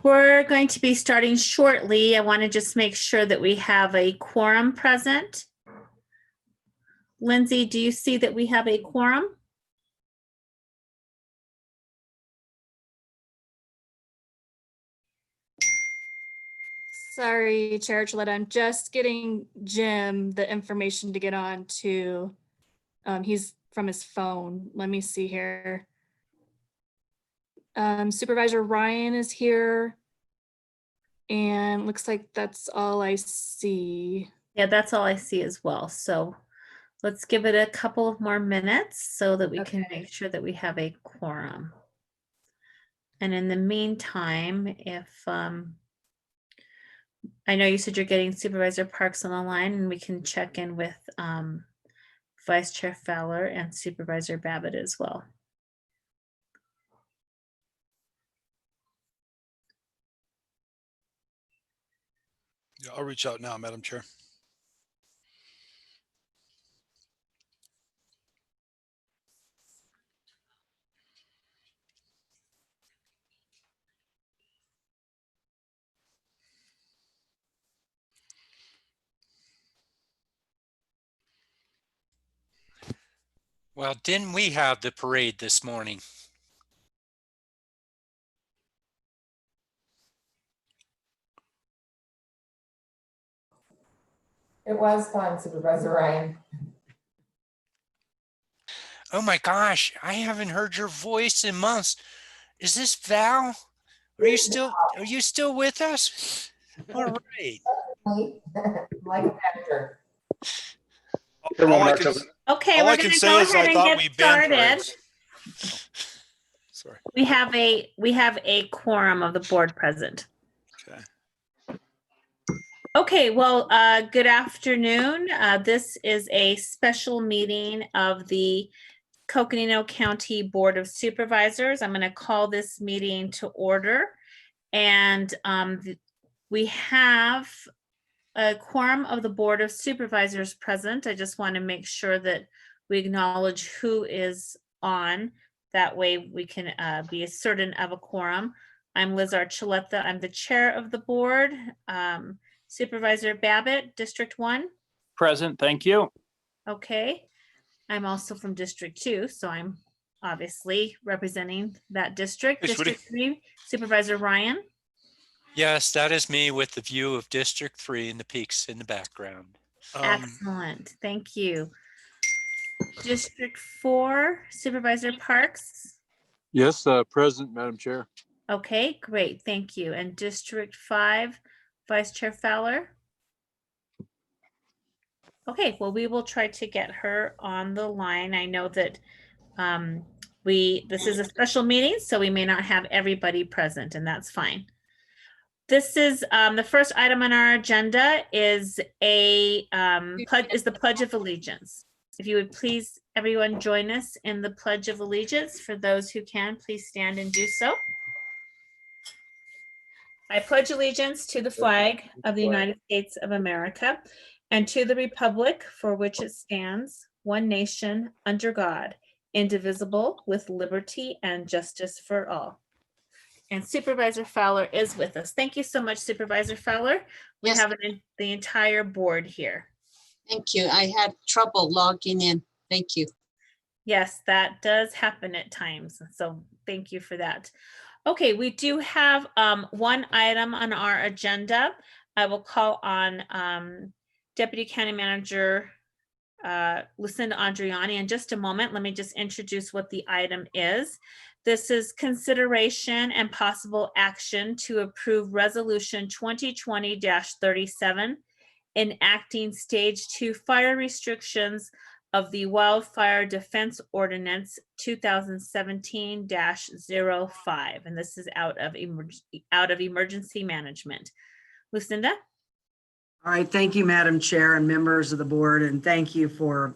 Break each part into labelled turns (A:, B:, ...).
A: We're going to be starting shortly. I want to just make sure that we have a quorum present. Lindsay, do you see that we have a quorum?
B: Sorry, Chair Gillette, I'm just getting Jim the information to get on to, he's from his phone. Let me see here. Supervisor Ryan is here. And looks like that's all I see.
A: Yeah, that's all I see as well. So let's give it a couple of more minutes so that we can make sure that we have a quorum. And in the meantime, if I know you said you're getting Supervisor Parks on the line, and we can check in with Vice Chair Fowler and Supervisor Babbitt as well.
C: Yeah, I'll reach out now, Madam Chair.
D: Well, didn't we have the parade this morning?
E: It was fun, Supervisor Ryan.
D: Oh my gosh, I haven't heard your voice in months. Is this Val? Are you still with us? All right.
E: Like a actor.
A: Okay,
C: All
A: we're
C: I
A: going
C: can
A: to
C: say
A: go
C: is
A: ahead
C: I
A: and
C: thought
A: get
C: we banned
A: started.
C: parades. Sorry.
A: We have a quorum of the board present.
C: Okay.
A: Okay, well, good afternoon. This is a special meeting of the Coconino County Board of Supervisors. I'm going to call this meeting to order. And we have a quorum of the Board of Supervisors present. I just want to make sure that we acknowledge who is on. That way we can be certain of a quorum. I'm Liz Archuleta. I'm the chair of the board. Supervisor Babbitt, District 1.
F: Present, thank you.
A: Okay. I'm also from District 2, so I'm obviously representing that district.
C: Hey,
A: District 3, Supervisor Ryan.
D: Yes, that is me with the view of District 3 and the peaks in the background.
A: Excellent, thank you. District 4, Supervisor Parks.
G: Yes, present, Madam Chair.
A: Okay, great, thank you. And District 5, Vice Chair Fowler. Okay, well, we will try to get her on the line. I know that this is a special meeting, so we may not have everybody present, and that's fine. This is the first item on our agenda is the Pledge of Allegiance. If you would please, everyone, join us in the Pledge of Allegiance. For those who can, please stand and do so. I pledge allegiance to the flag of the United States of America and to the republic for which it stands, one nation, under God, indivisible, with liberty and justice for all. And Supervisor Fowler is with us. Thank you so much, Supervisor Fowler. We
H: Yes.
A: have the entire board here.
H: Thank you. I had trouble logging in. Thank you.
A: Yes, that does happen at times. So thank you for that. Okay, we do have one item on our agenda. I will call on Deputy County Manager Lucinda Andriani in just a moment. Let me just introduce what the item is. This is consideration and possible action to approve Resolution 2020-37, enacting Stage 2 fire restrictions of the Wildfire Defense Ordinance 2017-05, and this is out of emergency management. Lucinda?
I: All right, thank you, Madam Chair and members of the board, and thank you for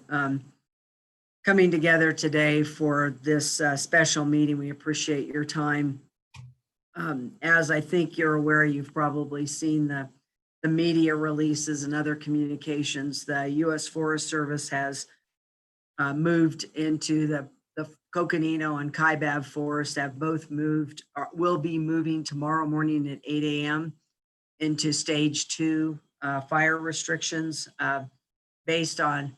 I: coming together today for this special meeting. We appreciate your time. As I think you're aware, you've probably seen the media releases and other communications. The U.S. Forest Service has moved into the Coconino and Kaibab Forest have both moved, or will be moving tomorrow morning at 8 a.m. into stage 2 fire restrictions based on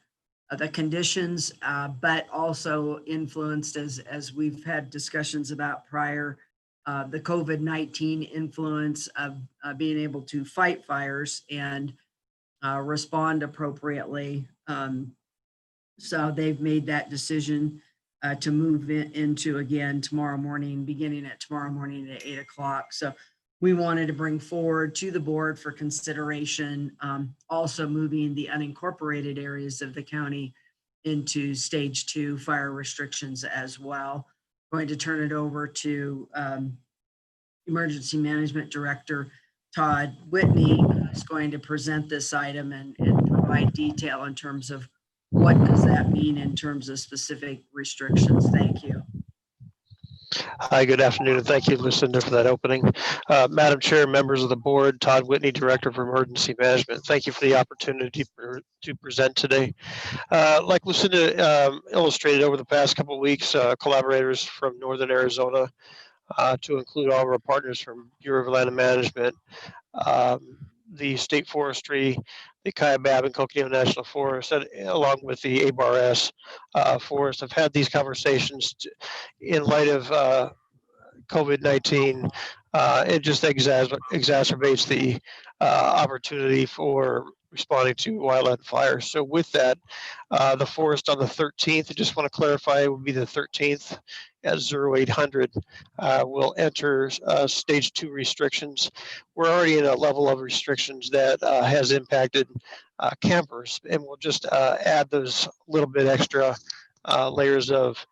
I: the conditions, but also influenced as we've had discussions about prior, the COVID-19 influence of being able to fight fires and respond appropriately. So they've made that decision to move into, again, tomorrow morning, beginning at tomorrow morning at 8 o'clock. So we wanted to bring forward to the board for consideration, also moving the unincorporated areas of the county into stage 2 fire restrictions as well. Going to turn it over to Emergency Management Director Todd Whitney, who's going to present this item and provide detail in terms of what does that mean in terms of specific restrictions. Thank you.
F: Hi, good afternoon, and thank you, Lucinda, for that opening. Madam Chair, members of the board, Todd Whitney, Director of Emergency Management. Thank you for the opportunity to present today. Like Lucinda illustrated over the past couple of weeks, collaborators from Northern Arizona, to include all of our partners from Bureau of Land Management, the State Forestry, the Kaibab and Coconino National Forest, and along with the ABARS Forest, have had these conversations in light of COVID-19. It just exacerbates the opportunity for responding to wildland fires. So with that, the forest on the 13th, I just want to clarify, it will be the 13th at 0800, will enter stage 2 restrictions. We're already in a level of restrictions that has impacted campers, and we'll just add those little bit extra layers of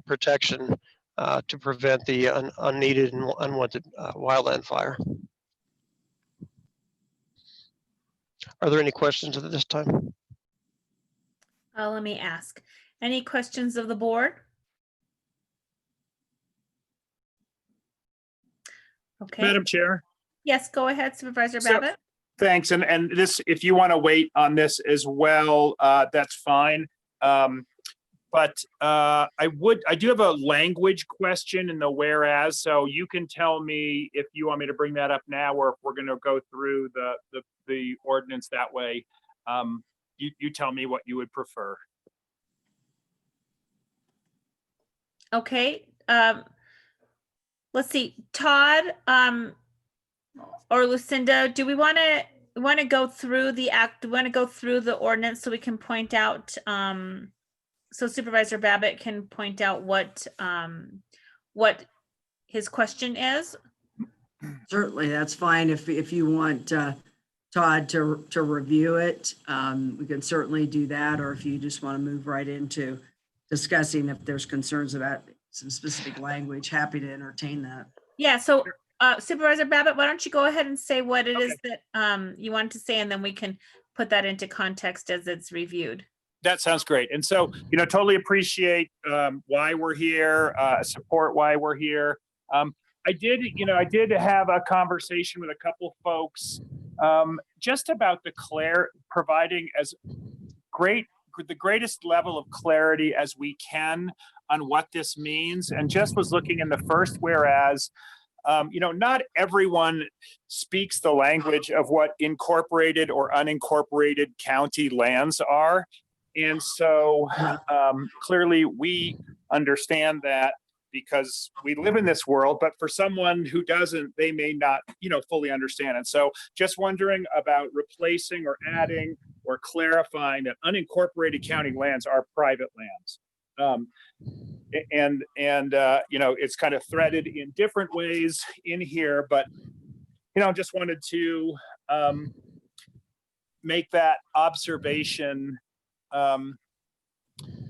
F: protection to prevent the unneeded and unwanted wildland fire. Are there any questions at this time?
A: Let me ask, any questions of the board? Okay,
J: Madam Chair,
A: yes, go ahead, Supervisor
J: So-
A: Babbitt.
J: thanks. And this, if you want to wait on this as well, that's fine. But I do have a language question in the whereas, so you can tell me if you want me to bring that up now or if we're going to go through the ordinance that way. You tell me what you would prefer.
A: Okay, let's see, Todd, or Lucinda, do we want to go through the act? Do we want to go through the ordinance so we can point out, so Supervisor Babbitt can point out what his question is?
I: Certainly, that's fine. If you want Todd to review it, we can certainly do that. Or if you just want to move right into discussing if there's concerns about some specific language, happy to entertain that.
A: Yeah, so Supervisor Babbitt, why don't you go ahead and say what it is that you want to say, and then we can put that into context as it's reviewed.
J: That sounds great. And so, totally appreciate why we're here, support why we're here. I did have a conversation with a couple folks just about providing the greatest level of clarity as we can on what this means, and just was looking in the first whereas, not everyone speaks the language of what incorporated or unincorporated county lands are. And so clearly we understand that because we live in this world, but for someone who doesn't, they may not, fully understand. And so just wondering about replacing or adding or clarifying that unincorporated county lands are private lands. It's kind of threaded in different ways in here, but, just wanted to make that observation.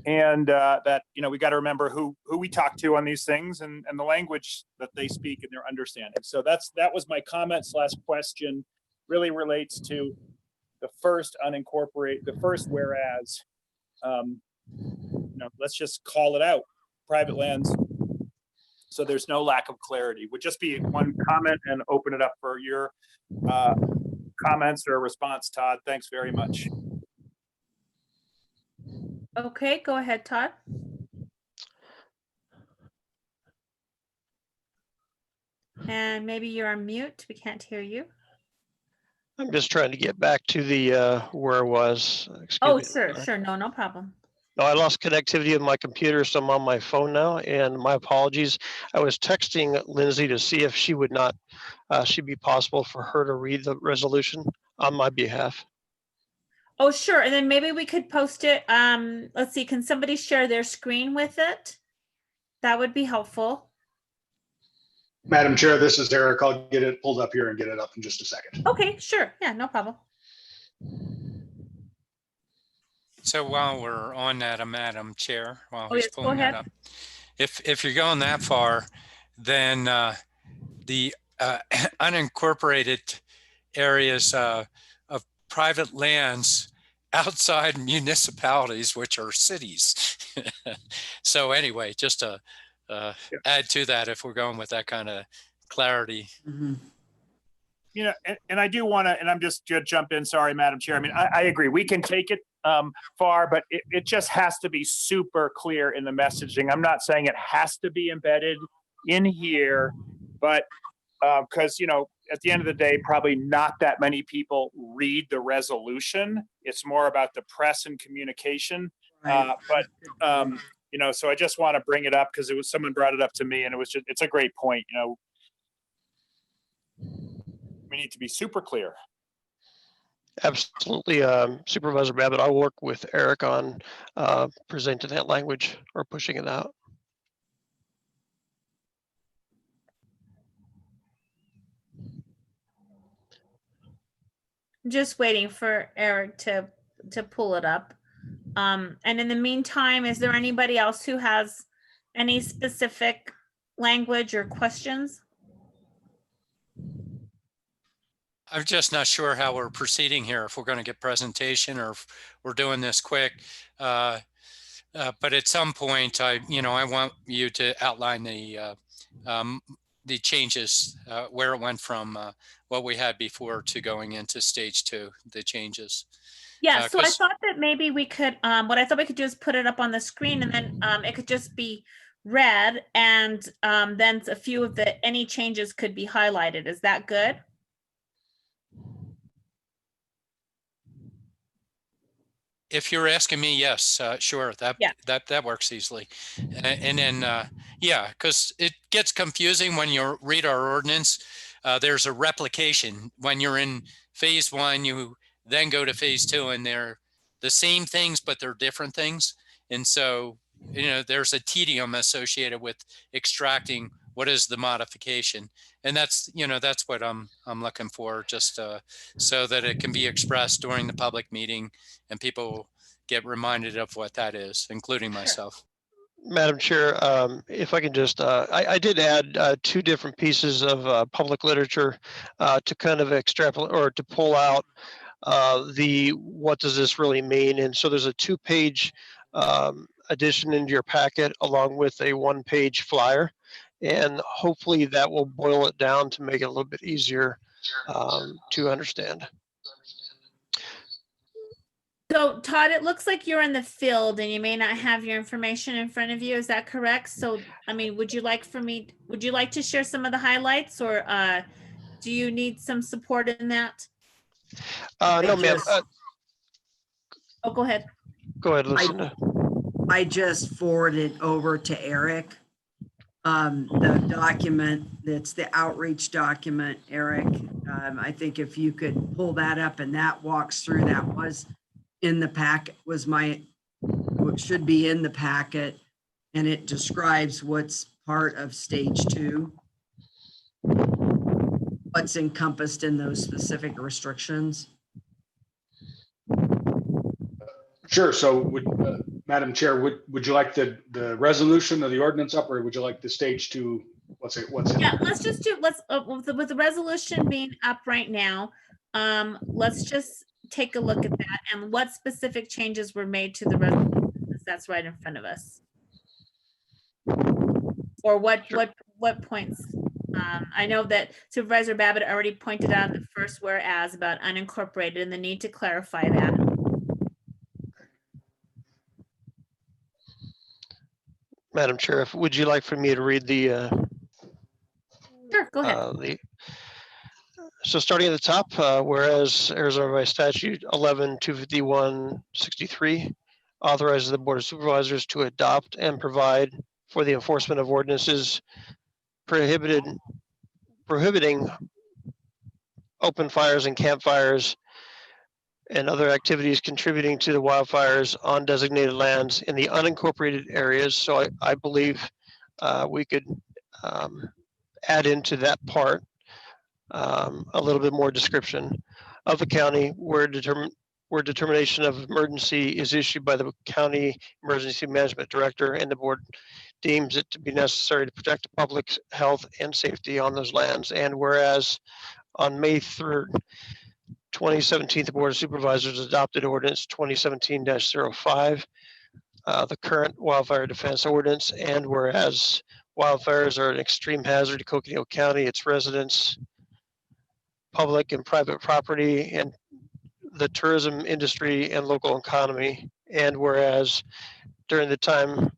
J: That we got to remember who we talk to on these things and the language that they speak and their understanding. So that was my comment / question. Really relates to the first whereas. Let's just call it out, private lands. So there's no lack of clarity. Would just be one comment and open it up for your comments or response, Todd. Thanks very much.
A: Okay, go ahead, Todd. And maybe you're on mute. We can't hear you.
F: I'm just trying to get back to the where I was. Excuse
A: Oh,
F: me.
A: sure, sure. No, no problem.
F: No, I lost connectivity with my computer, so I'm on my phone now, and my apologies. I was texting Lindsay to see if she would not, she'd be possible for her to read the resolution on my behalf.
A: Oh, sure. And then maybe we could post it. Let's see, can somebody share their screen with it? That would be helpful.
K: Madam Chair, this is Eric. I'll get it pulled up here and get it up in just a second.
A: Okay, sure. Yeah, no problem.
D: So while we're on that, Madam Chair, while
A: Oh,
D: he's
A: yes, go
D: pulling that
A: ahead.
D: up, if you're going that far, then the unincorporated areas of private lands outside municipalities, which are cities. So anyway, just to add to that, if we're going with that kind of clarity.
I: Mhm.
J: You know, and I do want to, and I'm just going to jump in. Sorry, Madam Chair. I mean, I agree. We can take it far, but it just has to be super clear in the messaging. I'm not saying it has to be embedded in here, but because, you know, at the end of the day, probably not that many people read the resolution. It's more about the press and communication.
I: Right.
J: You know, so I just want to bring it up because it was someone brought it up to me, and it was just, it's a great point. You know, we need to be super clear.
F: Absolutely. Supervisor Babbitt, I'll work with Eric on presenting that language or pushing it out.
A: Just waiting for Eric to pull it up. And in the meantime, is there anybody else who has any specific language or questions?
D: I'm just not sure how we're proceeding here, if we're going to get presentation or if we're doing this quick. But at some point, I want you to outline the changes, where it went from what we had before to going into stage 2, the changes.
A: Yeah, so I thought that maybe we could, what I thought we could do is put it up on the screen, and then it could just be read, and then a few of any changes could be highlighted. Is that good?
D: If you're asking me, yes, sure, that works easily. And then, yeah, because it gets confusing when you read our ordinance. There's a replication. When you're in phase 1, you then go to phase 2, and they're the same things, but they're different things. And so, there's a tedium associated with extracting what is the modification. And that's what I'm looking for, just so that it can be expressed during the public meeting and people get reminded of what that is, including myself.
F: Madam Chair, if I can just, I did add 2 different pieces of public literature to kind of extrapolate or to pull out what does this really mean? And so there's a 2-page addition into your packet along with a 1-page flyer. And hopefully that will boil it down to make it a little bit easier to understand.
A: So Todd, it looks like you're in the field and you may not have your information in front of you. Is that correct? So, I mean, would you like to share some of the highlights, or do you need some support in that?
F: No, ma'am.
A: Oh, go ahead.
F: Go ahead, Lucinda.
I: I just forwarded over to Eric the document. That's the outreach document, Eric. I think if you could pull that up, and that walks through, that was in the packet, what should be in the packet, and it describes what's part of stage 2, what's encompassed in those specific restrictions.
K: Sure. So Madam Chair, would you like the resolution or the ordinance up, or would you like the stage 2? What's in
A: Yeah,
K: it?
A: let's just do, with the resolution being up right now, let's just take a look at that and what specific changes were made to the resolution, because that's right in front of us. Or what points? I know that Supervisor Babbitt already pointed out the first whereas about unincorporated and the need to clarify that.
F: Madam Chair, would you like for me to read the?
A: Sure, Go ahead.
F: So starting at the top, whereas Arizona by statute 11-251-63 authorizes the Board of Supervisors to adopt and provide for the enforcement of ordinances prohibiting open fires and campfires and other activities contributing to the wildfires on designated lands in the unincorporated areas. So I believe we could add into that part a little bit more description of the county where determination of emergency is issued by the county emergency management director, and the board deems it to be necessary to protect the public's health and safety on those lands. And whereas on May 3rd, 2017, the Board of Supervisors adopted ordinance 2017-05, the current wildfire defense ordinance. And whereas wildfires are an extreme hazard to Coconino County, its residents, public and private property, and the tourism industry and local economy. And whereas during the time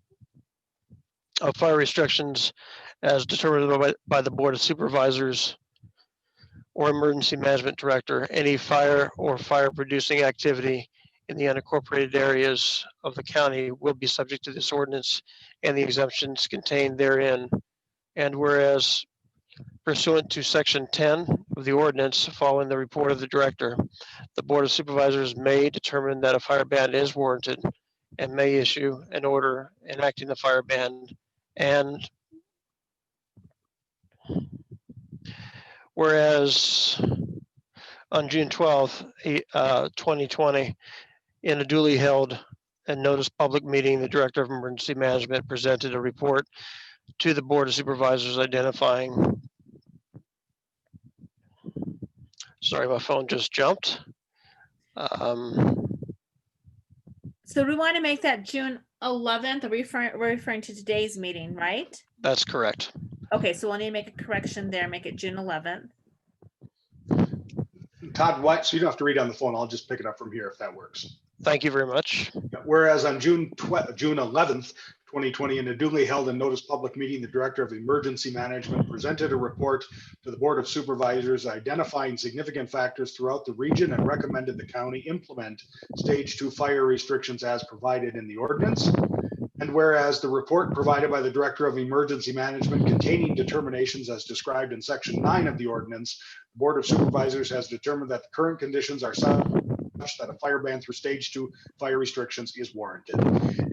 F: of fire restrictions as determined by the Board of Supervisors or emergency management director, any fire or fire producing activity in the unincorporated areas of the county will be subject to this ordinance and the exemptions contained therein. And whereas pursuant to section 10 of the ordinance, following the report of the director, the Board of Supervisors may determine that a fire ban is warranted and may issue an order enacting the fire ban. And whereas on June 12th, 2020, in a duly held and noticed public meeting, the Director of Emergency Management presented a report to the Board of Supervisors identifying, sorry, my phone just jumped.
A: So we want to make that June 11th, we're referring to today's meeting, right?
F: That's correct.
A: Okay, so we'll need to make a correction there, make it June 11th.
K: Todd, what? So you don't have to read on the phone. I'll just pick it up from here if that works.
F: Thank you very much.
K: Whereas on June 11th, 2020, in a duly held and noticed public meeting, the Director of Emergency Management presented a report to the Board of Supervisors identifying significant factors throughout the region and recommended the county implement stage 2 fire restrictions as provided in the ordinance. And whereas the report provided by the Director of Emergency Management containing determinations as described in section 9 of the ordinance, the Board of Supervisors has determined that the current conditions are such that a fire ban through stage 2 fire restrictions is warranted.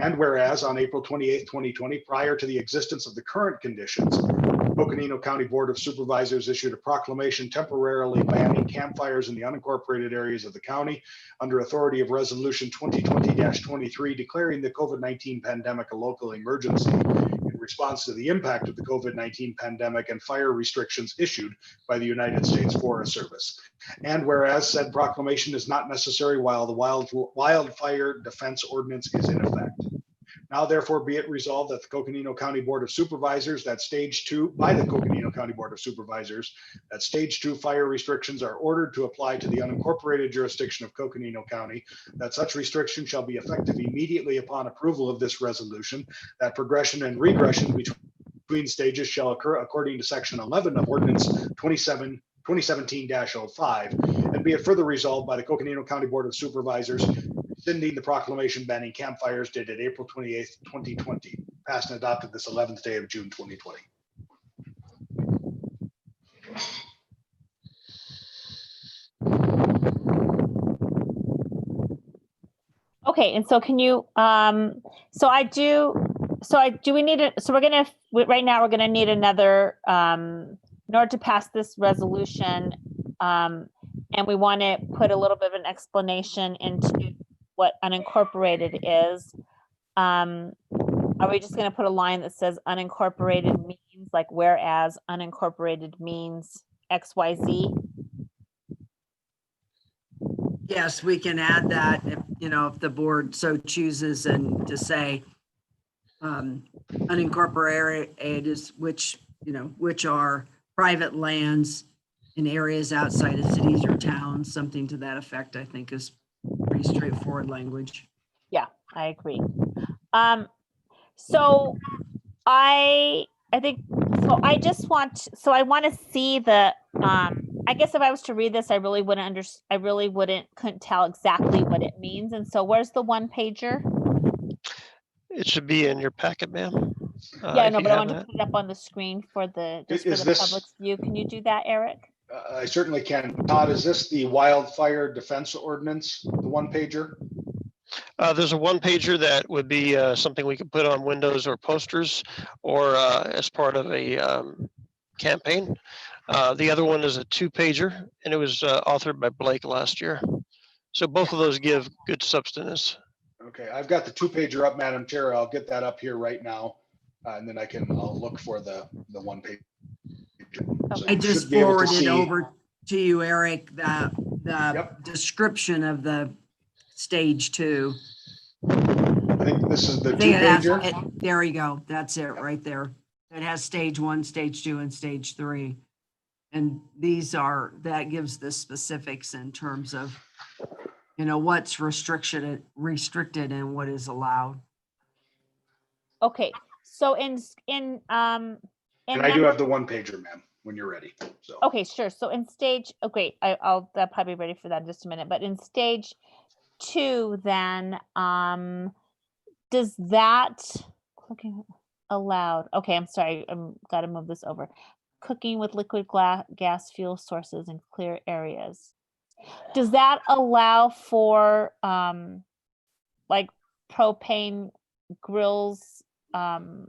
K: And whereas on April 28th, 2020, prior to the existence of the current conditions, Coconino County Board of Supervisors issued a proclamation temporarily banning campfires in the unincorporated areas of the county under authority of Resolution 2020-23, declaring the COVID-19 pandemic a local emergency in response to the impact of the COVID-19 pandemic and fire restrictions issued by the United States Forest Service. And whereas said proclamation is not necessary while the wildfire defense ordinance is in effect. Now therefore be it resolved that the Coconino County Board of Supervisors that stage 2 fire restrictions are ordered to apply to the unincorporated jurisdiction of Coconino County, that such restriction shall be effective immediately upon approval of this resolution, that progression and regression between stages shall occur according to section 11 of ordinance 2017-05, and be it further resolved by the Coconino County Board of Supervisors rescinding the proclamation banning campfires dated April 28th, 2020, passed and adopted this 11th day of June 2020.
A: Okay, and so can you, right now we're gonna need another, in order to pass this resolution, and we want to put a little bit of an explanation into what unincorporated is. Are we just going to put a line that says unincorporated means, like whereas unincorporated means XYZ?
I: Yes, we can add that if, if the board so chooses, and to say unincorporated is which are private lands in areas outside of cities or towns, something to that effect, I think is pretty straightforward language.
A: Yeah, I agree. So I I think, so I just want, so I want to see the, I guess if I was to read this, I really couldn't tell exactly what it means. And so where's the one pager?
F: It should be in your packet, ma'am.
A: Yeah,
F: if
A: no,
F: you
A: but I
F: have
A: want to
F: that.
A: put it up on the screen for the, just for
K: Is
A: the
K: this-
A: public's view. Can you do that, Eric?
K: I certainly can. Todd, is this the wildfire defense ordinance, the one pager?
F: There's a one pager that would be something we could put on windows or posters or as part of a campaign. The other one is a two pager and it was authored by Blake last year. So both of those give good substance.
K: Okay, I've got the two pager up, Madam Chair. I'll get that up here right now. And then I'll look for the one page. So
I: I
K: you
I: just
K: should be able to
I: forwarded
K: see-
I: over to you, Eric, the
K: Yep.
I: description of the stage 2.
K: I think this is the
I: I
K: two
I: think it has,
K: pager.
I: there you go. That's it right there. It has stage 1, stage 2, and stage 3. And that gives the specifics in terms of, what's restricted and what is allowed.
A: Okay, so in
K: And I do have the one pager, ma'am, when you're ready. So
A: okay, sure. So in stage, okay, I'll probably be ready for that in just a minute. But in stage 2, then, does that cooking allowed? Okay, I'm sorry, I'm got to move this over. Cooking with liquid gas fuel sources in clear areas. Does that allow for like propane grills on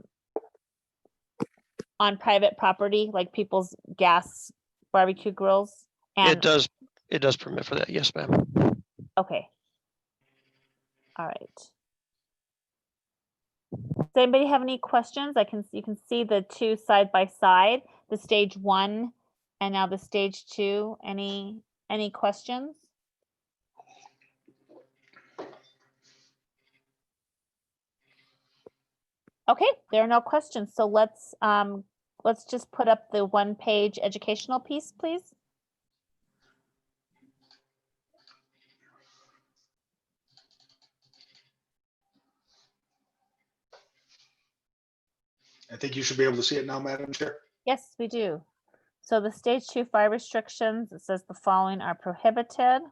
A: private property, like people's gas barbecue grills?
F: It does permit for that. Yes, ma'am.
A: Okay. All right. Does anybody have any questions? You can see the two side by side, the stage 1 and now the stage 2. Any questions? Okay, there are no questions. So let's just put up the one page educational piece, please.
K: I think you should be able to see it now, Madam Chair.
A: Yes, we do. So the stage 2 fire restrictions, it says the following are prohibited.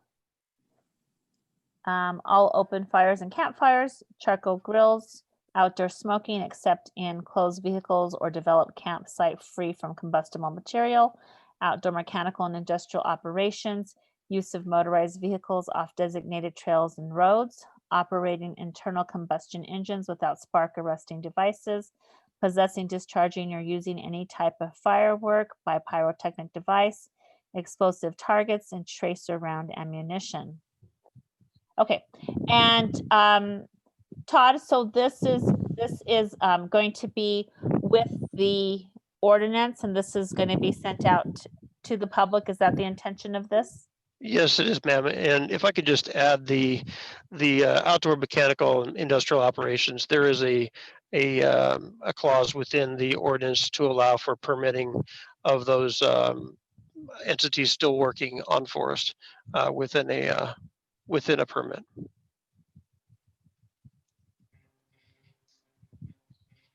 A: All open fires and campfires, charcoal grills, outdoor smoking except in closed vehicles or developed campsite free from combustible material, outdoor mechanical and industrial operations, use of motorized vehicles off designated trails and roads, operating internal combustion engines without spark arresting devices, possessing, discharging, or using any type of firework by pyrotechnic device, explosive targets, and tracer round ammunition. Okay, and Todd, so this is going to be with the ordinance, and this is going to be sent out to the public. Is that the intention of this?
F: Yes, it is, ma'am. And if I could just add the outdoor mechanical and industrial operations, there is a clause within the ordinance to allow for permitting of those entities still working on forest within a permit.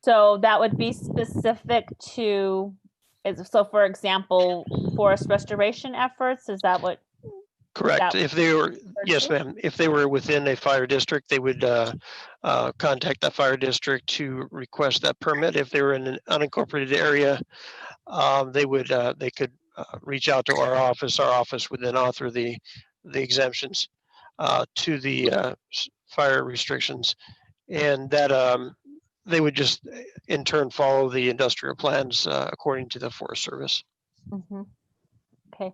A: So that would be specific to, so for example, forest restoration efforts, is that what?
F: Correct. If they were, yes, ma'am. If they were within a fire district, they would contact that fire district to request that permit. If they were in an unincorporated area, they could reach out to our office. Our office would then author the exemptions to the fire restrictions, and that they would just in turn follow the industrial plans according to the Forest Service.
A: Mm-hmm. Okay.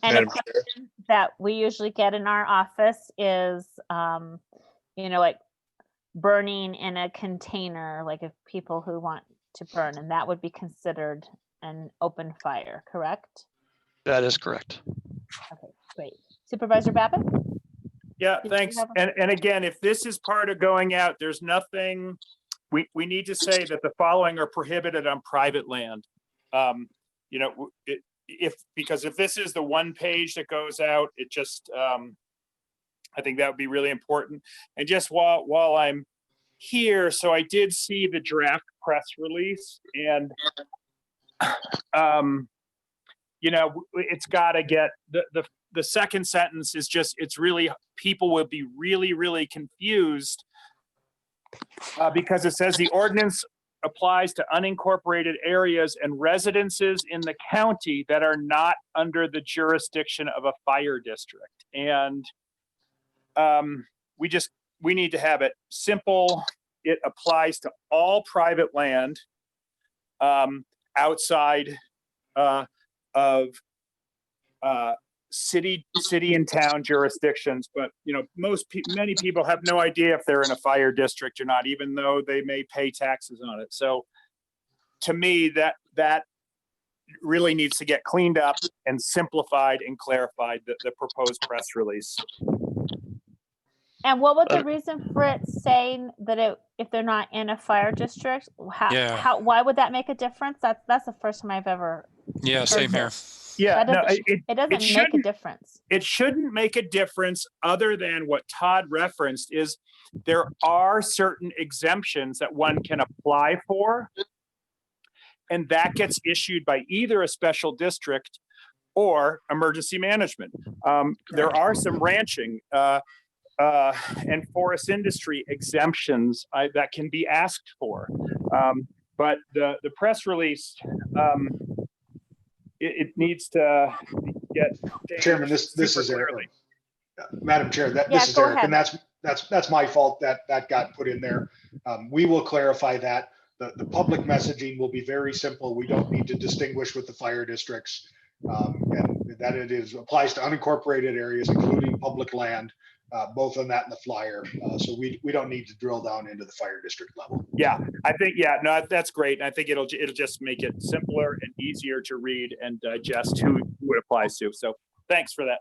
A: And
G: Madam
A: a question that we usually get in our office is, like burning in a container, like if people who want to burn, and that would be considered an open fire, correct?
F: That is correct.
A: Okay, great. Supervisor Babbitt?
J: Yeah,
A: Did you
J: thanks.
A: have
J: And again, if this is part of going out, there's nothing, we need to say that the following are prohibited on private land. Because if this is the one page that goes out, it just, I think that would be really important. And just while I'm here, so I did see the draft press release, and it's got to get the second sentence is just, it's really, people will be really, really confused because it says the ordinance applies to unincorporated areas and residences in the county that are not under the jurisdiction of a fire district. And we need to have it simple. It applies to all private land outside of city and town jurisdictions. But many people have no idea if they're in a fire district or not, even though they may pay taxes on it. So to me, that really needs to get cleaned up and simplified and clarified, the proposed press release.
A: And what would the reason for it saying that if they're not in a fire district, why would that make a difference? That's the first time I've ever.
D: Yeah, same here.
J: Yeah,
A: it doesn't make a difference.
J: It shouldn't make a difference other than what Todd referenced is there are certain exemptions that one can apply for, and that gets issued by either a special district or emergency management. There are some ranching and forest industry exemptions that can be asked for. But the press release, it needs to get.
K: Chairman, this is Eric. Madam Chair, this is
A: go
K: Eric,
A: ahead.
K: and that's my fault that got put in there. We will clarify that. The public messaging will be very simple. We don't need to distinguish with the fire districts, and that it applies to unincorporated areas, including public land. Both on that and the flyer. So we don't need to drill down into the fire district level.
J: Yeah, I think, that's great. And I think it'll just make it simpler and easier to read and digest who it applies to. So thanks for that.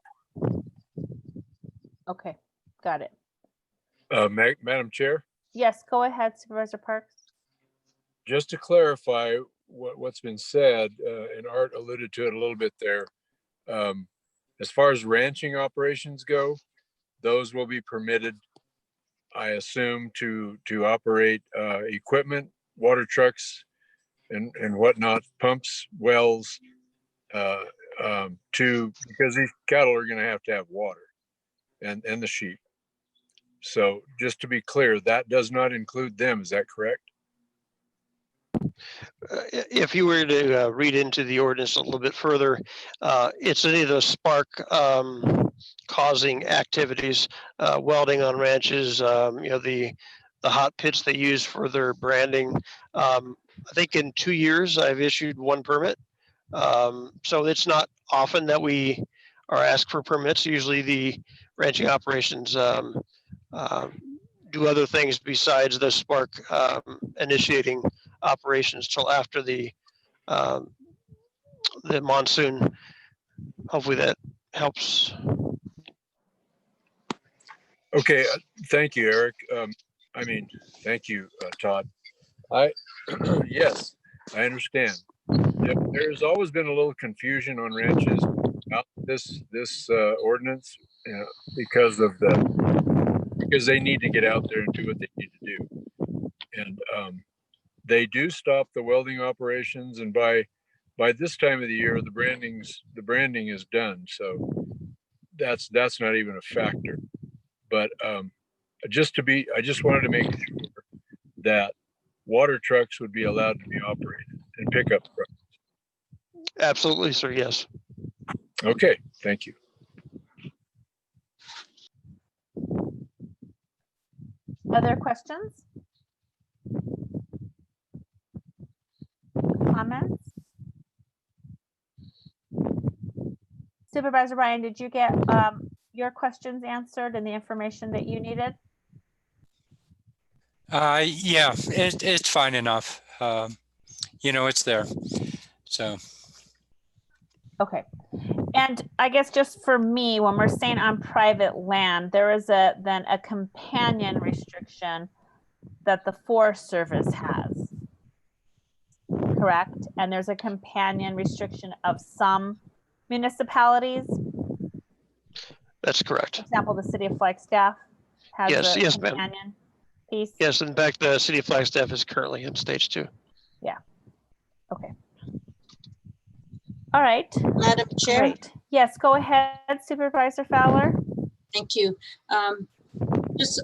A: Okay, got it.
G: Madam Chair,
A: Yes, go ahead, Supervisor Parks.
G: just to clarify what's been said, and Art alluded to it a little bit there. As far as ranching operations go, those will be permitted, I assume, to operate equipment, water trucks, and whatnot, pumps, wells, because these cattle are going to have water, and the sheep. So just to be clear, that does not include them. Is that correct?
F: If you were to read into the ordinance a little bit further, it's any of those spark causing activities, welding on ranches, the hot pits they use for their branding. I think in 2 years I've issued one permit. So it's not often that we are asked for permits. Usually the ranching operations do other things besides the spark initiating operations till after the monsoon. Hopefully that helps.
G: Okay, thank you, Eric. Thank you, Todd. Yes, I understand. Yep, there's always been a little confusion on ranches about this ordinance because they need to get out there and do what they need to do, and they do stop the welding operations. And by this time of the year, the branding is done, so that's not even a factor. But I just wanted to make sure that water trucks would be allowed to be operated and pickup trucks.
F: Absolutely, sir. Yes.
G: Okay, thank you.
A: Other questions? Comments? Supervisor Ryan, did you get your questions answered and the information that you needed?
D: Yeah, it's fine enough. It's there. So.
A: Okay. And I guess just for me, when we're saying on private land, there is then a companion restriction that the Forest Service has, correct? And there's a companion restriction of some municipalities.
F: That's correct.
A: For example, the city of Flagstaff has
F: yes,
A: a
F: yes,
A: companion.
F: ma'am.
A: East?
F: Yes, in fact, the city of Flagstaff is currently in stage 2.
A: Okay. All right,
H: Madam Chair,
A: great. Yes, go ahead, Supervisor Fowler.
H: thank you. Just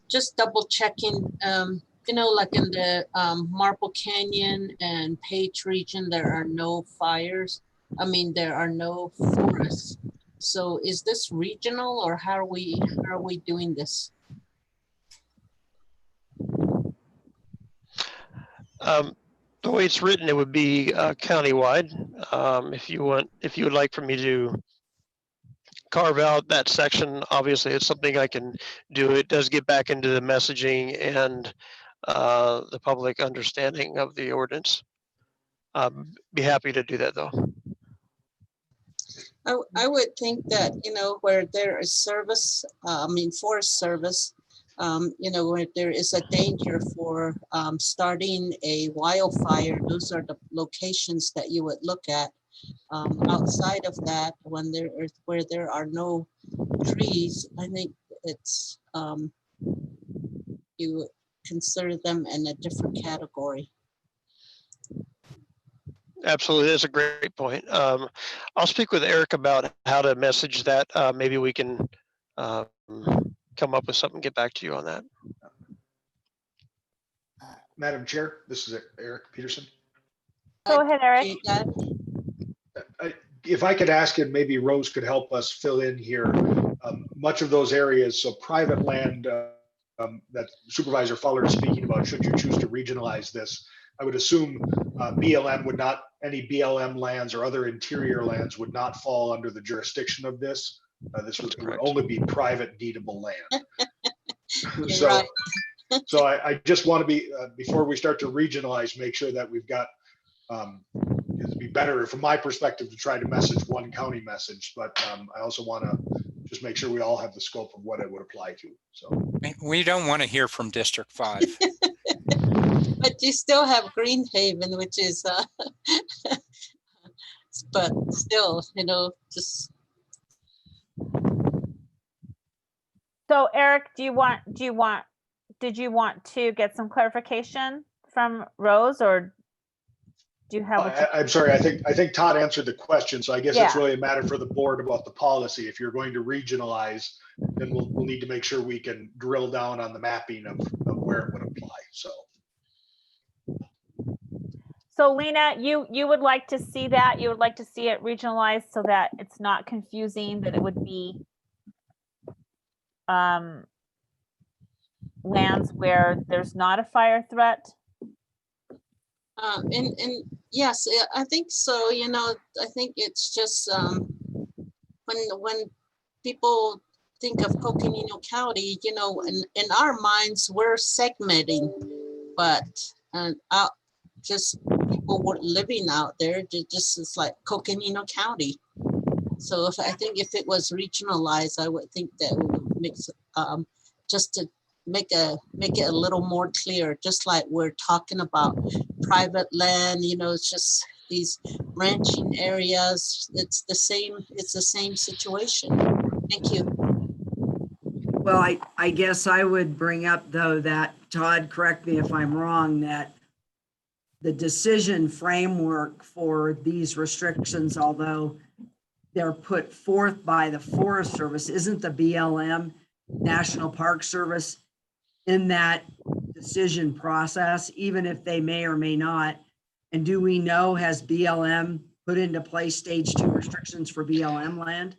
H: just double checking, you know, like in the Marble Canyon and Page region, there are no fires. I mean, there are no forests. So is this regional, or how are we doing this?
F: The way it's written, it would be countywide. If you would like for me to carve out that section, obviously it's something I can do. It does get back into the messaging and the public understanding of the ordinance. Be happy to do that though.
H: I would think that, you know, where there is service, Forest Service, you know, where there is a danger for starting a wildfire, those are the locations that you would look at. Outside of that, where there are no trees, I think it's, you would consider them in a different category.
F: Absolutely, that's a great point. I'll speak with Eric about how to message that. Maybe we can come up with something, and get back to you on that.
K: Madam Chair, this is Eric Peterson.
A: Go ahead, Eric.
K: If I could ask, and maybe Rose could help us fill in here, much of those areas, so private land that Supervisor Fowler is speaking about, should you choose to regionalize this, I would assume BLM would not, any BLM lands or other interior lands would not fall under the jurisdiction of this. This would only be private deedable land.
H: You're right.
K: So I just want to be, before we start to regionalize, make sure that we've got, it'd be better from my perspective to try to message one county message, but I also want to just make sure we all have the scope of what it would apply to. So
D: We don't want to hear from District 5.
H: But you still have Greenhaven, which is, but still, you know, just.
A: So Eric, did you want to get some clarification from Rose, or do you have?
K: I'm sorry, I think Todd answered the question. So I guess it's
A: Yeah.
K: really a matter for the board about the policy. If you're going to regionalize, then we'll need to make sure we can drill down on the mapping of where it would apply.
A: So Lena, you would like to see that? You would like to see it regionalized so that it's not confusing, that it would be lands where there's not a fire threat?
H: And yes, I think so. You know, I think it's just when people think of Coconino County, you know, in our minds, we're segmenting, but just people were living out there, just it's like Coconino County. So I think if it was regionalized, I would think that it would mix just to make it a little more clear, just like we're talking about private land, you know, it's just these ranching areas. It's the same situation. Thank you.
I: Well, I guess I would bring up though that, Todd, correct me if I'm wrong, that the decision framework for these restrictions, although they're put forth by the Forest Service, isn't the BLM National Park Service in that decision process, even if they may or may not? And do we know, has BLM put into place stage 2 restrictions for BLM land?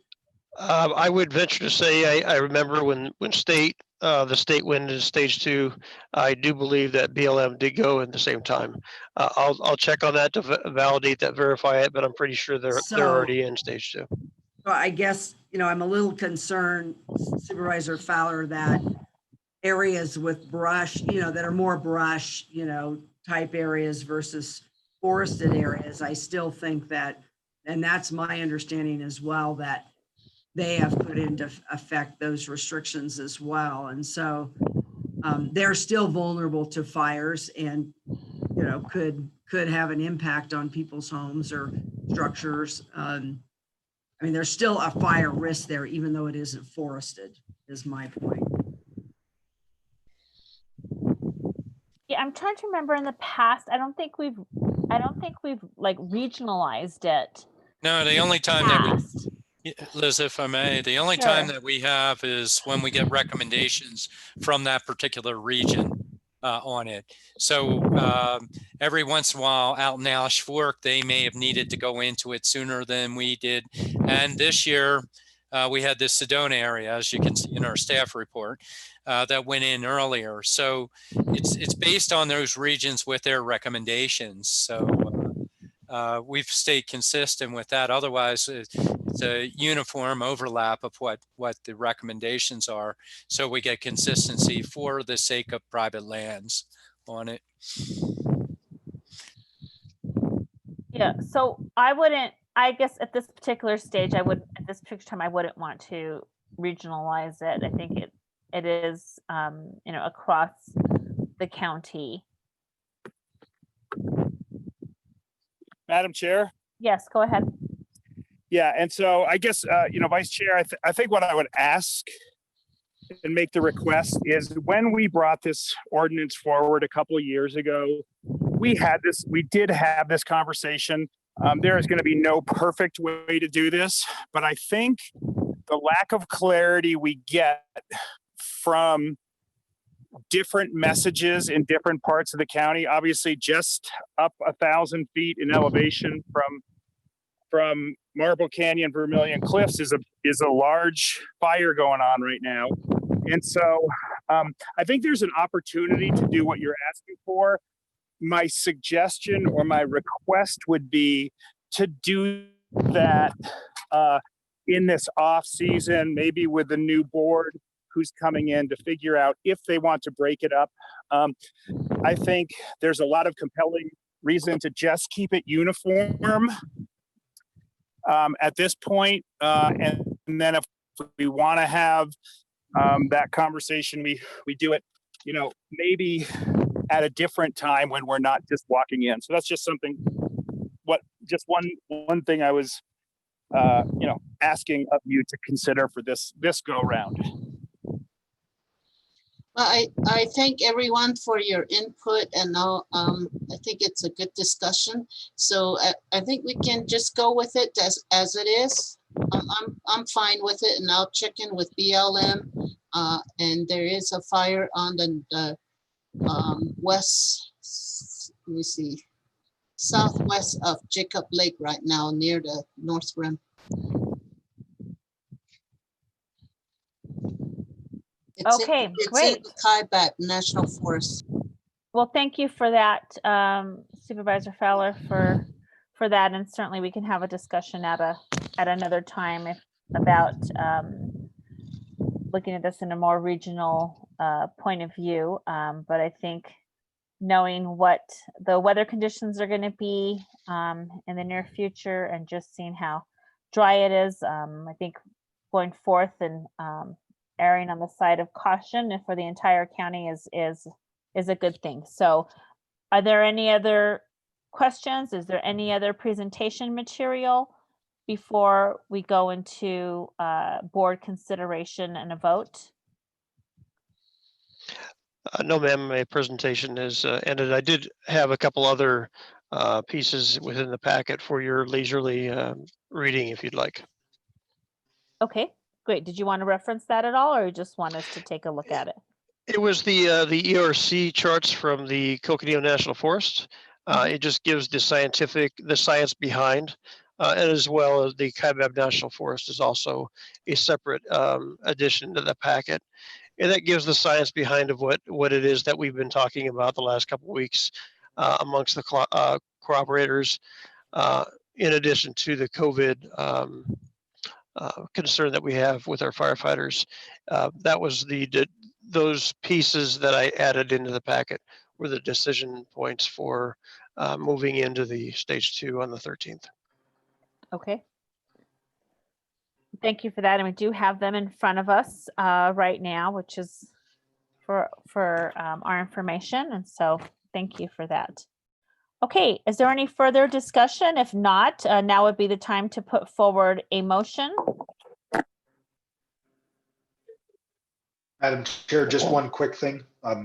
F: I would venture to say, I remember when the state went into stage 2, I do believe that BLM did go at the same time. I'll check on that to validate that, verify it, but I'm pretty sure they're already in stage 2.
I: So I guess, you know, I'm a little concerned, Supervisor Fowler, that areas with brush, you know, that are more brush, you know, type areas versus forested areas, I still think that, and that's my understanding as well, that they have put into effect those restrictions as well. And so they're still vulnerable to fires and, you know, could have an impact on people's homes or structures. I mean, there's still a fire risk there, even though it isn't forested, is my point.
A: Yeah, I'm trying to remember in the past, I don't think we've like regionalized it.
D: No, the only time that we,
A: Past.
D: Liz, if I may, the only time
A: Sure.
D: that we have is when we get recommendations from that particular region on it. So every once in a while out in Alice Fork, they may have needed to go into it sooner than we did. And this year we had this Sedona area, as you can see in our staff report, that went in earlier. So it's based on those regions with their recommendations. So we've stayed consistent with that. Otherwise, it's a uniform overlap of what the recommendations are. So we get consistency for the sake of private lands on it.
A: Yeah, so I guess at this particular stage, at this particular time, I wouldn't want to regionalize it. I think it is, across the county.
J: Madam Chair?
A: Yes, go ahead.
J: Yeah, and so I guess, Vice Chair, I think what I would ask and make the request is when we brought this ordinance forward a couple of years ago, we did have this conversation. There is going to be no perfect way to do this, but I think the lack of clarity we get from different messages in different parts of the county, obviously just up 1,000 feet in elevation from Marble Canyon, Vermilion Cliffs is a large fire going on right now. And so I think there's an opportunity to do what you're asking for. My suggestion or my request would be to do that in this off season, maybe with the new board who's coming in to figure out if they want to break it up. I think there's a lot of compelling reason to just keep it uniform at this point. And then if we want to have that conversation, we do it, maybe at a different time when we're not just walking in. So that's just something, one thing I was, asking of you to consider for this go round.
H: Well, I thank everyone for your input, and I think it's a good discussion. So I think we can just go with it as it is. I'm fine with it, and I'll check in with BLM. And there is a fire on the west, let me see, southwest of Jacob Lake right now near the North Rim.
A: Okay, great.
H: It's in the Kaibab National Forest.
A: Well, thank you for that, Supervisor Fowler, for that, and certainly we can have a discussion at another time about looking at this in a more regional point of view. But I think knowing what the weather conditions are going to be in the near future and just seeing how dry it is, I think going forth and erring on the side of caution for the entire county is a good thing. So are there any other questions? Is there any other presentation material before we go into board consideration and a vote?
F: No, ma'am, my presentation is ended. I did have a couple other pieces within the packet for your leisurely reading if you'd like.
A: Okay, great. Did you want to reference that at all, or you just want us to take a look at it?
F: It was the ERC charts from the Coconino National Forest. It just gives the science behind, and as well as the Kaibab National Forest is also a separate addition to the packet. And that gives the science behind of what it is that we've been talking about the last couple of weeks amongst the cooperators, in addition to the COVID concern that we have with our firefighters. That was those pieces that I added into the packet were the decision points for moving into the stage 2 on the 13th.
A: Okay. Thank you for that. And we do have them in front of us right now, which is for our information. And so thank you for that. Okay, is there any further discussion? If not, now would be the time to put forward a motion.
K: Madam Chair, just one quick thing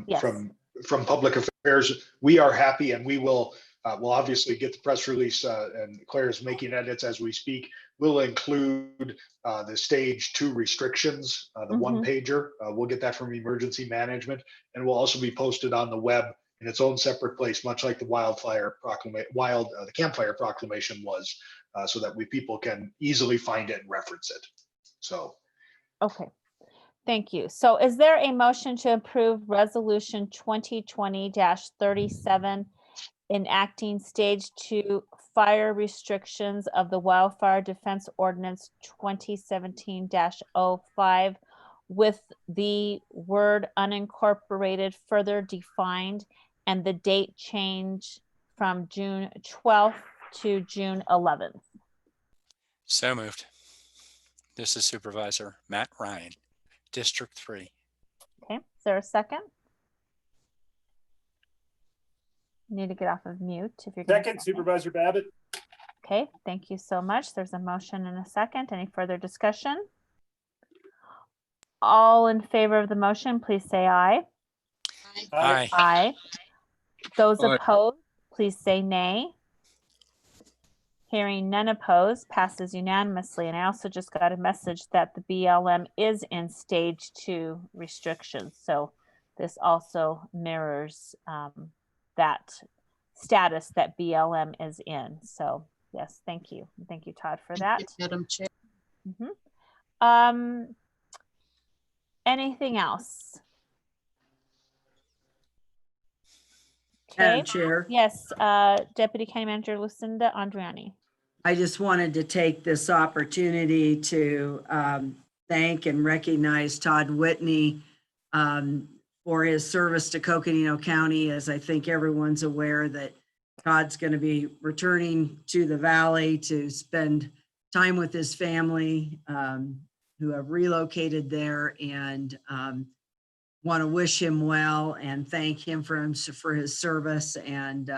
A: Yes.
K: from from Public Affairs, we are happy, and we will we'll obviously get the press release, and Claire is making edits as we speak. We'll include the stage 2 restrictions, the one pager. We'll get that from emergency management, and will also be posted on the web in its own separate place, much like the the campfire proclamation was, so that people can easily find it and reference it. So,
A: Okay, thank you. So is there a motion to approve resolution 2020-37 enacting stage 2 fire restrictions of the Wildfire Defense Ordinance 2017-05 with the word unincorporated further defined and the date change from June 12th to June 11th?
D: So moved. This is Supervisor Matt Ryan, District 3.
A: Okay, is there a second? Need to get off of mute if you're going to.
J: Second, Supervisor Babbitt.
A: Okay, thank you so much. There's a motion and a second. Any further discussion? All in favor of the motion, please say aye.
D: Aye.
A: Aye. Those
G: Aye.
A: opposed, please say nay. Hearing none opposed, passes unanimously. And I also just got a message that the BLM is in stage 2 restrictions. So this also mirrors that status that BLM is in. So yes, thank you. Thank you, Todd, for that.
H: Madam Chair.
A: Anything else?
I: Madam
A: Okay.
I: Chair,
A: Yes, Deputy County Manager Lucinda Andriani.
I: I just wanted to take this opportunity to thank and recognize Todd Whitney for his service to Coconino County, as I think everyone's aware that Todd's going to be returning to the Valley to spend time with his family who have relocated there, and want to wish him well and thank him for his service. And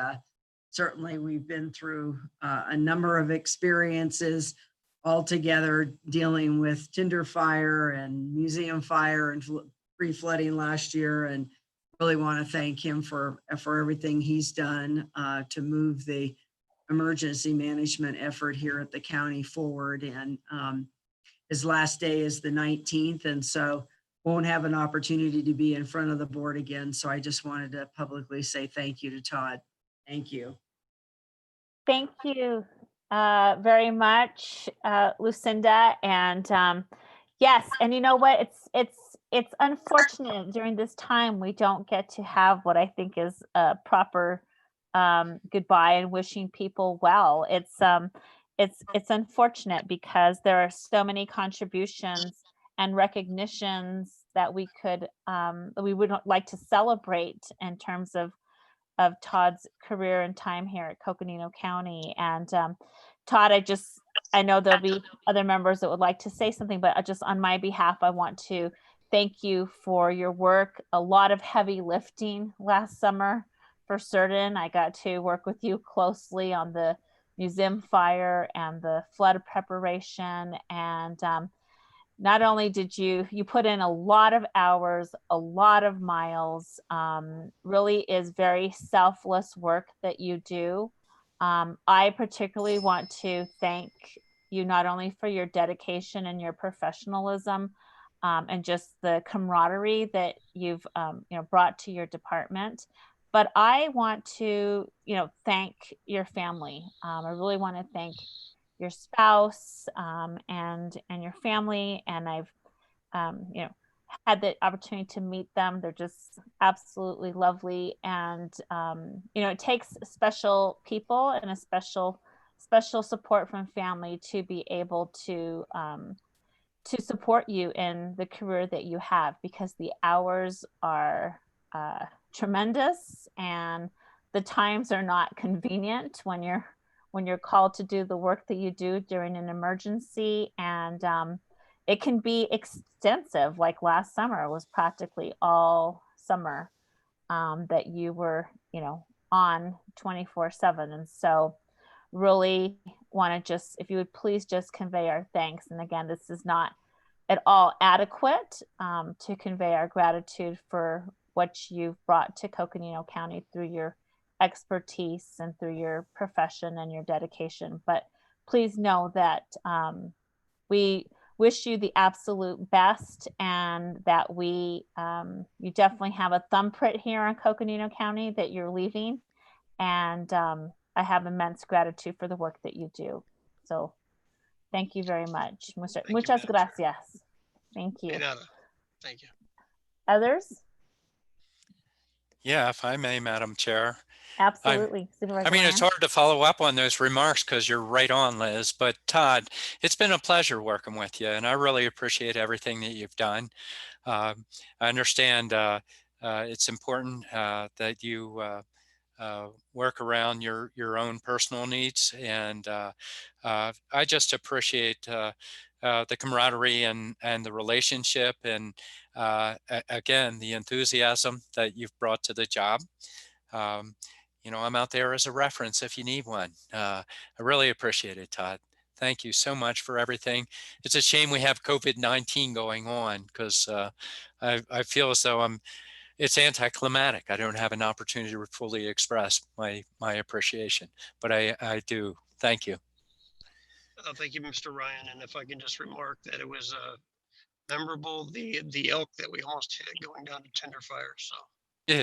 I: certainly we've been through a number of experiences all together dealing with Tinder Fire and Museum Fire and pre-flooding last year, and really want to thank him for everything he's done to move the emergency management effort here at the county forward. And his last day is the 19th, and so won't have an opportunity to be in front of the board again. So I just wanted to publicly say thank you to Todd. Thank you.
A: Thank you very much, Lucinda. And yes, and you know what? It's unfortunate during this time we don't get to have what I think is a proper goodbye and wishing people well. It's unfortunate because there are so many contributions and recognitions that we would like to celebrate in terms of Todd's career and time here at Coconino County. And Todd, I know there'll be other members that would like to say something, but just on my behalf, I want to thank you for your work. A lot of heavy lifting last summer for certain. I got to work with you closely on the museum fire and the flood preparation. And not only did you put in a lot of hours, a lot of miles, really is very selfless work that you do. I particularly want to thank you not only for your dedication and your professionalism and just the camaraderie that you've brought to your department, but I want to thank your family. I really want to thank your spouse and your family, and I've had the opportunity to meet them. They're just absolutely lovely, and it takes special people and a special support from family to be able to support you in the career that you have, because the hours are tremendous and the times are not convenient when you're called to do the work that you do during an emergency. And it can be extensive. Like last summer, it was practically all summer that you were, on 24/7. And so really want to if you would please just convey our thanks. And again, this is not at all adequate to convey our gratitude for what you've brought to Coconino County through your expertise and through your profession and your dedication. But please know that we wish you the absolute best, and that you definitely have a thumbprint here in Coconino County that you're leaving. And I have immense gratitude for the work that you do. So thank you very much. Muchas gracias. Thank you.
L: Thank you.
A: Others?
D: Yeah, if I may, Madam Chair.
A: Absolutely.
D: I
A: Supervisor
D: mean, it's
A: Ryan?
D: hard to follow up on those remarks because you're right on, Liz. But Todd, it's been a pleasure working with you, and I really appreciate everything that you've done. I understand it's important that you work around your own personal needs, and I just appreciate the camaraderie and the relationship, and again, the enthusiasm that you've brought to the job. You know, I'm out there as a reference if you need one. I really appreciate it, Todd. Thank you so much for everything. It's a shame we have COVID-19 going on, because I feel as though it's anticlimactic. I don't have an opportunity to fully express my appreciation, but I do. Thank you.
L: Thank you, Mr. Ryan. And if I can just remark that it was memorable, the elk that we almost hit going down to tender fire. So.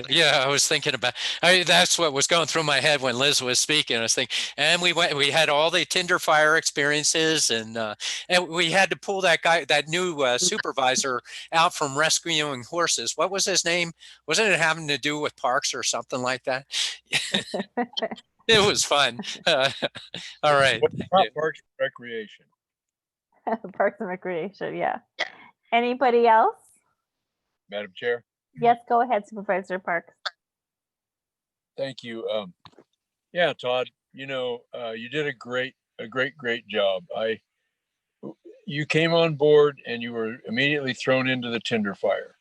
D: Yeah, I was thinking about. That's what was going through my head when Liz was speaking. I was thinking, and we had all the Tinder fire experiences, and we had to pull that new supervisor out from rescuing horses. What was his name? Wasn't it having to do with parks or something like that? It was fun. All right.
G: Parks and Recreation.
A: Parks and Recreation, yeah. Anybody else?
G: Madam Chair.
A: Yes, go ahead, Supervisor Parks.
G: Thank you. Yeah, Todd, you know, you did a great job. You came on board and you were immediately thrown into the tinder fire,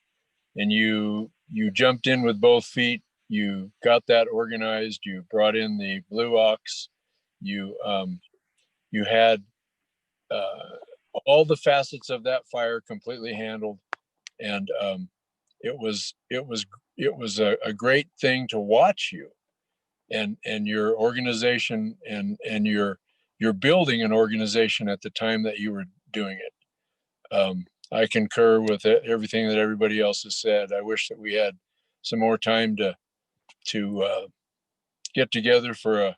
G: and you jumped in with both feet. You got that organized. You brought in the Blue Ox. You had all the facets of that fire completely handled, and it was a great thing to watch you and your organization, and you're building an organization at the time that you were doing it. I concur with everything that everybody else has said. I wish that we had some more time to get together for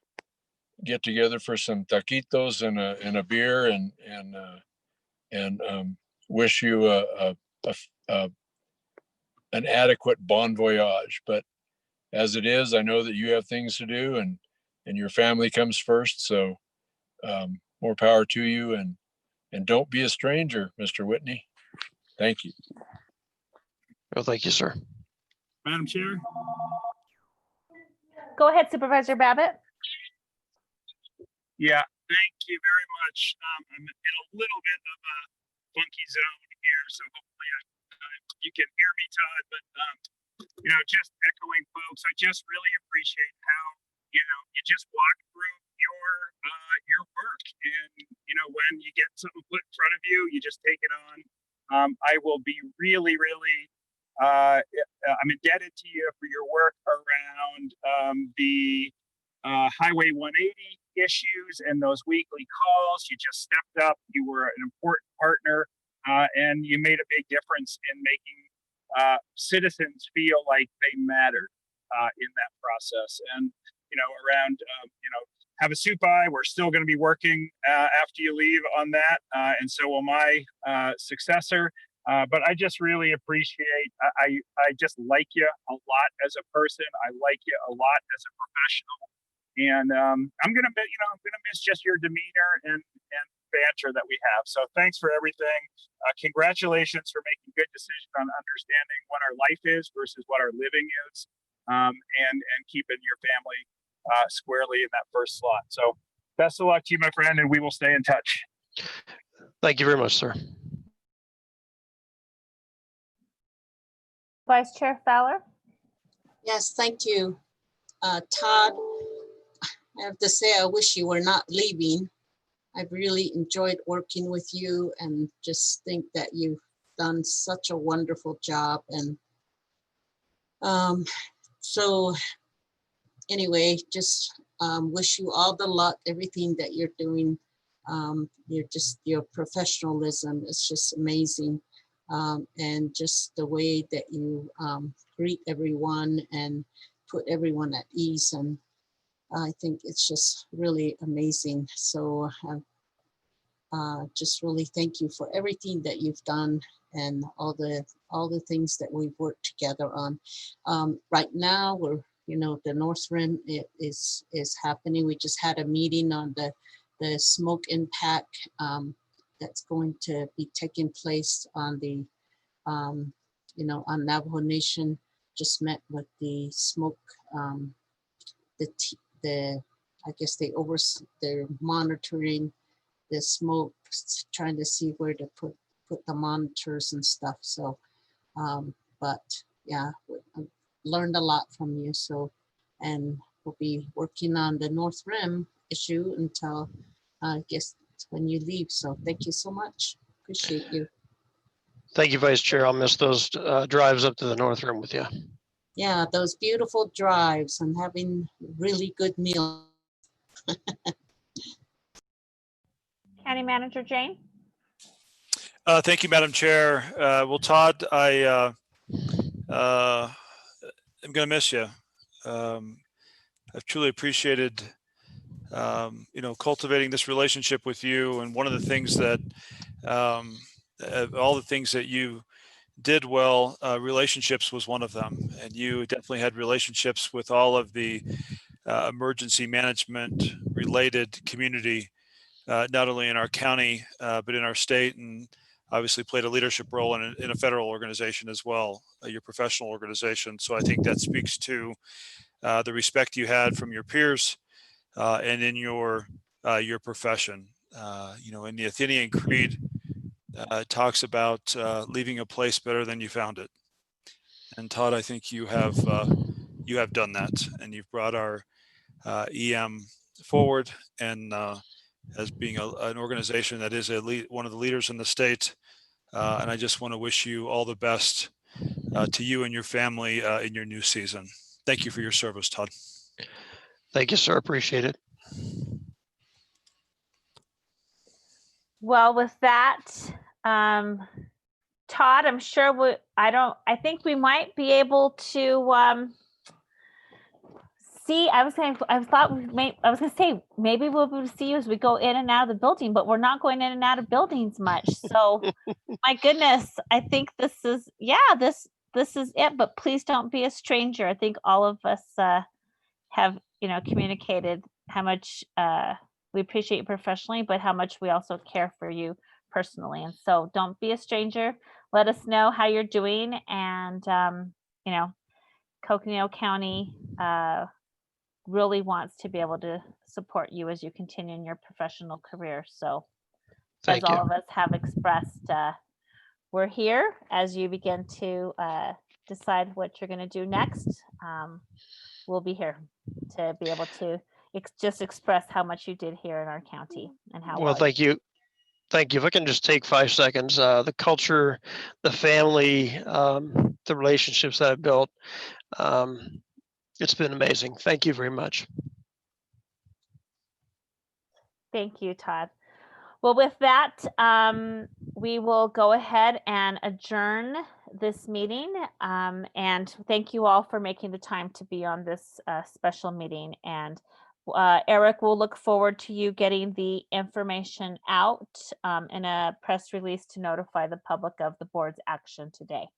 G: some taquitos and a beer, and wish you an adequate bon voyage. But as it is, I know that you have things to do, and your family comes first. So more power to you, and don't be a stranger, Mr. Whitney. Thank you.
F: Well, thank you, sir.
J: Madam Chair?
A: Go ahead, Supervisor Babbitt.
J: Yeah, thank you very much. I'm in a little bit of a funky zone here, so hopefully you can hear me, Todd. But you know, just echoing folks, I just really appreciate how you just walk through your work, and when you get something put in front of you, you just take it on. I will be really I'm indebted to you for your work around the Highway 180 issues and those weekly calls. You just stepped up. You were an important partner, and you made a big difference in making citizens feel like they mattered in that process. And around have a soup eye. We're still going to be working after you leave on that, and so will my successor. But I just really appreciate. I just like you a lot as a person. I like you a lot as a professional. And I'm gonna miss just your demeanor and banter that we have. So thanks for everything. Congratulations for making good decisions on understanding what our life is versus what our living is, and keeping your family squarely in that first slot. So best of luck to you, my friend, and we will stay in touch.
F: Thank you very much, sir.
A: Vice Chair Fowler.
H: Yes, thank you. Todd, I have to say, I wish you were not leaving. I've really enjoyed working with you, and just think that you've done such a wonderful job. And So anyway, just wish you all the luck, everything that you're doing. Your professionalism is just amazing. And just the way that you greet everyone and put everyone at ease. And I think it's just really amazing. So just really thank you for everything that you've done and all the things that we've worked together on. Right now, we're, the North Rim is happening. We just had a meeting on the smoke impact that's going to be taking place on the, on Navajo Nation. Just met with the smoke, I guess they're monitoring the smoke, trying to see where to put the monitors and stuff. So, but yeah, I learned a lot from you. So, and we'll be working on the North Rim issue until I guess when you leave. So thank you so much. Appreciate you.
F: Thank you, Vice Chair. I'll miss those drives up to the North Room with you.
H: Yeah, those beautiful drives and having really good meals.
A: County Manager Jane?
C: Thank you, Madam Chair. Well, Todd, I'm going to miss you. I've truly appreciated, cultivating this relationship with you. And one of the things that, all the things that you did well, relationships was one of them. And you definitely had relationships with all of the emergency management related community, not only in our county, but in our state, and obviously played a leadership role in a federal organization as well, your professional organization. So I think that speaks to the respect you had from your peers and in your profession. In the Athenian Creed, it talks about leaving a place better than you found it. And Todd, I think you have done that, and you've brought our EM forward, and as being an organization that is one of the leaders in the state. And I just want to wish you all the best to you and your family in your new season. Thank you for your service, Todd.
F: Thank you, sir. Appreciate it.
A: Well, with that, Todd, I'm sure I think we might be able to see. I was going to say maybe we'll be able to see you as we go in and out of the building, but we're not going in and out of buildings much. So my goodness, I think this is it, but please don't be a stranger. I think all of us have, communicated how much we appreciate you professionally, but how much we also care for you personally. And so don't be a stranger. Let us know how you're doing. And, Coconino County really wants to be able to support you as you continue in your professional career. So as all of us have expressed, we're here as you begin to decide what you're going to do next. We'll be here to be able to just express how much you did here in our county and how
F: well. Thank you. Thank you. If I can just take 5 seconds, the culture, the family, the relationships that I've built, it's been amazing. Thank you very much.
A: Thank you, Todd. Well, with that, we will go ahead and adjourn this meeting. And thank you all for making the time to be on this special meeting. And Eric, we'll look forward to you getting the information out in a press release to notify the public of the board's action today.